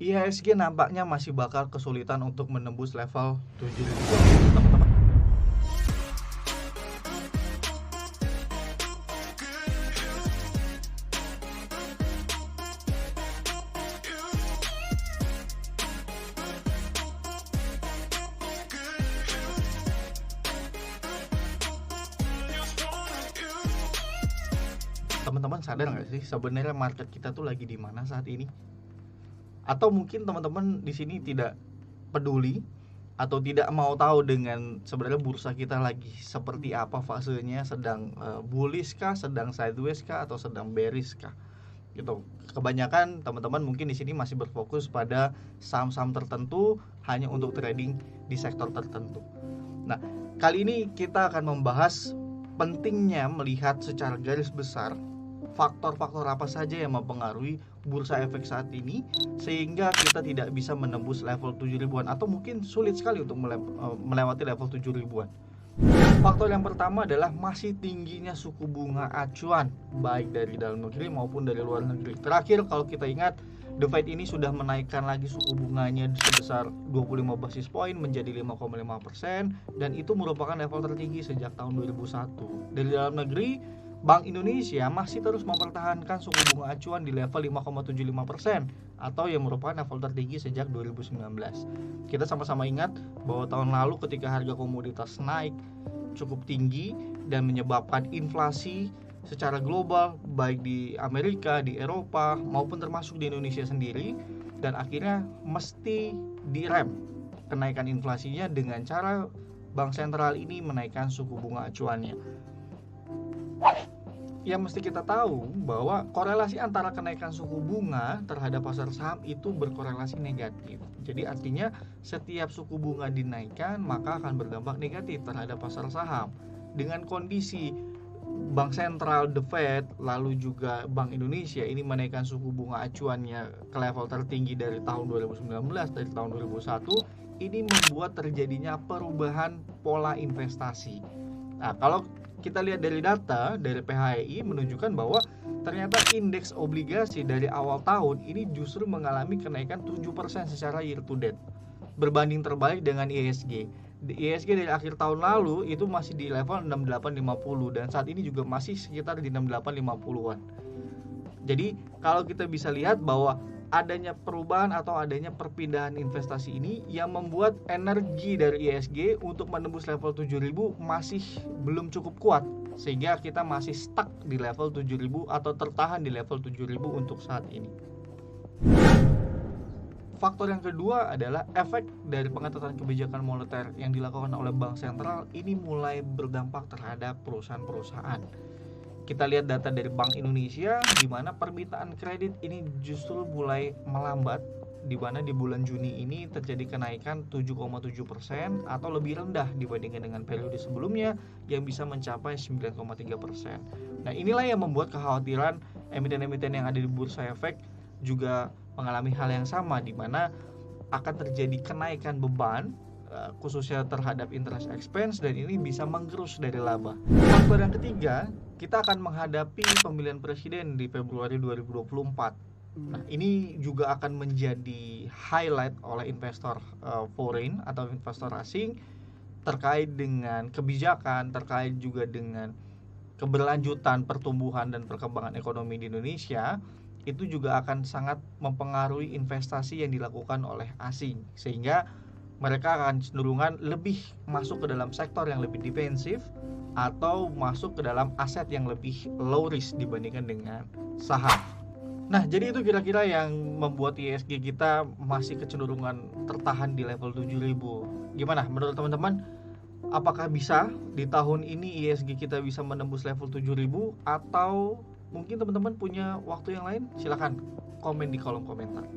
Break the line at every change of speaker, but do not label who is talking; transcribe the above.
IHSG nampaknya masih bakal kesulitan untuk menembus level 7.000 teman-teman. Teman-teman sadar nggak sih sebenarnya market kita tuh lagi di mana saat ini? Atau mungkin teman-teman di sini tidak peduli atau tidak mau tahu dengan sebenarnya bursa kita lagi seperti apa fasenya, sedang bullish kah, sedang sideways kah, atau sedang bearish kah? Gitu. Kebanyakan teman-teman mungkin di sini masih berfokus pada saham-saham tertentu hanya untuk trading di sektor tertentu. Nah, kali ini kita akan membahas pentingnya melihat secara garis besar faktor-faktor apa saja yang mempengaruhi bursa efek saat ini sehingga kita tidak bisa menembus level 7.000-an atau mungkin sulit sekali untuk melewati level 7.000-an. Faktor yang pertama adalah masih tingginya suku bunga acuan baik dari dalam negeri maupun dari luar negeri. Terakhir kalau kita ingat, The Fed ini sudah menaikkan lagi suku bunganya sebesar 25 basis poin menjadi 5,5% dan itu merupakan level tertinggi sejak tahun 2001. Dari dalam negeri, Bank Indonesia masih terus mempertahankan suku bunga acuan di level 5,75% atau yang merupakan level tertinggi sejak 2019. Kita sama-sama ingat bahwa tahun lalu ketika harga komoditas naik cukup tinggi dan menyebabkan inflasi secara global baik di Amerika, di Eropa maupun termasuk di Indonesia sendiri, dan akhirnya mesti direm kenaikan inflasinya dengan cara bank sentral ini menaikkan suku bunga acuannya. Yang mesti kita tahu bahwa korelasi antara kenaikan suku bunga terhadap pasar saham itu berkorelasi negatif. Jadi artinya setiap suku bunga dinaikkan maka akan berdampak negatif terhadap pasar saham. Dengan kondisi Bank Sentral, The Fed, lalu juga Bank Indonesia ini menaikkan suku bunga acuannya ke level tertinggi dari tahun 2019, dari tahun 2001, ini membuat terjadinya perubahan pola investasi. Nah, kalau kita lihat dari data dari PHRI menunjukkan bahwa ternyata indeks obligasi dari awal tahun ini justru mengalami kenaikan 7% secara year to date berbanding terbalik dengan IHSG. IHSG dari akhir tahun lalu itu masih di level 6850 dan saat ini juga masih sekitar di 6850-an. Jadi kalau kita bisa lihat bahwa adanya perubahan atau adanya perpindahan investasi ini yang membuat energi dari IHSG untuk menembus level 7.000 masih belum cukup kuat sehingga kita masih stuck di level 7.000 atau tertahan di level 7.000 untuk saat ini. Faktor yang kedua adalah efek dari pengetatan kebijakan moneter yang dilakukan oleh bank sentral ini mulai berdampak terhadap perusahaan-perusahaan. Kita lihat data dari Bank Indonesia di mana permintaan kredit ini justru mulai melambat, di mana di bulan Juni ini terjadi kenaikan 7,7% atau lebih rendah dibandingkan dengan periode sebelumnya yang bisa mencapai 9,3%. Nah, inilah yang membuat kekhawatiran emiten-emiten yang ada di bursa efek juga mengalami hal yang sama, di mana akan terjadi kenaikan beban khususnya terhadap interest expense dan ini bisa menggerus dari laba. Faktor yang ketiga, kita akan menghadapi pemilihan presiden di Februari 2024. Nah, ini juga akan menjadi highlight oleh investor foreign atau investor asing terkait dengan kebijakan, terkait juga dengan keberlanjutan pertumbuhan dan perkembangan ekonomi di Indonesia. Itu juga akan sangat mempengaruhi investasi yang dilakukan oleh asing sehingga mereka akan cenderungan lebih masuk ke dalam sektor yang lebih defensif atau masuk ke dalam aset yang lebih low risk dibandingkan dengan saham. Nah, jadi itu kira-kira yang membuat IHSG kita masih kecenderungan tertahan di level 7.000. Gimana menurut teman-teman? Apakah bisa di tahun ini IHSG kita bisa menembus level 7.000 atau mungkin teman-teman punya waktu yang lain? Silahkan komen di kolom komentar.